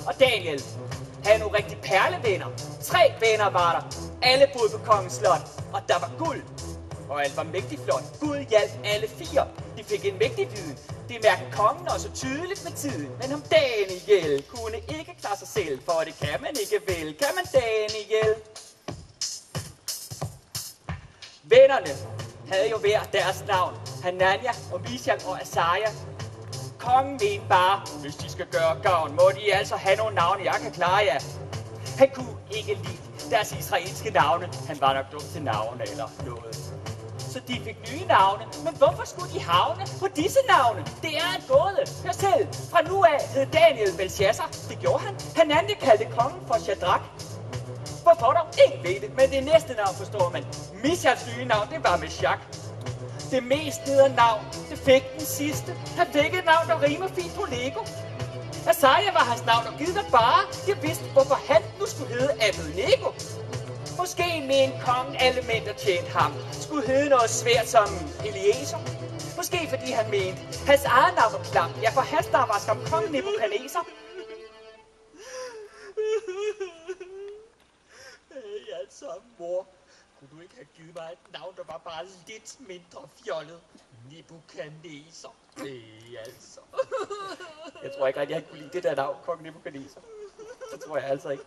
Og Daniel havde nogle rigtig perlevenner. 3 venner var der. Alle boede på kongens slot, og der var guld. Og alt var mægtig flot. Gud hjalp alle 4. De fik en mægtig viden. Det mærkede kongen også tydeligt med tiden. Men ham Daniel kunne ikke klare sig selv, for det kan man ikke vel. Kan man Daniel? Vennerne havde jo hver deres navn. Hanania og Mishael og Asaja. Kongen mente bare, hvis de skal gøre gavn, må de altså have nogle navne, jeg kan klare jer. Han kunne ikke lide deres israelske navne. Han var nok dum til navne eller noget. Så de fik nye navne. Men hvorfor skulle de havne på disse navne? Det er en gåde. Hør selv. Fra nu af hed Daniel Belshazzar. Det gjorde han. Hanania kaldte kongen for Shadrach. Hvorfor dog? Ingen ved det, men det næste navn forstår man. Mishaels nye navn, det var Meshach. Det mest nedre navn, det fik den sidste. Han fik et navn, der rimer fint på Lego. Asaja var hans navn, og givet der bare, jeg vidste, hvorfor han nu skulle hedde Abednego. Måske mente kongen alle mænd, der tjente ham, skulle hedde noget svært som Eliezer. Måske fordi han mente, hans eget navn var klam. Ja, for hans navn var som kongen Nebukadneser. Hey, altså, mor. Kunne du ikke have givet mig et navn, der var bare lidt mindre fjollet? Nebukadneser. Altså. Jeg tror ikke rigtig, jeg kunne lide det der navn, kongen Nebukadneser. Det tror jeg altså ikke.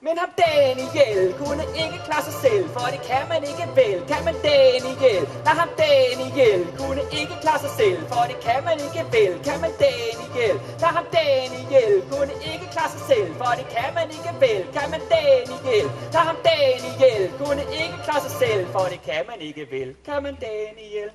Men ham Daniel kunne ikke klare sig selv, for det kan man ikke vel. Kan man Daniel? Nej, ham Daniel kunne ikke klare sig selv, for det kan man ikke vel. Kan man Daniel? Nej, ham Daniel kunne ikke klare sig selv, for det kan man ikke vel. Kan man Daniel? Nej, ham Daniel kunne ikke klare sig selv, for det kan man ikke vel. Kan man Daniel?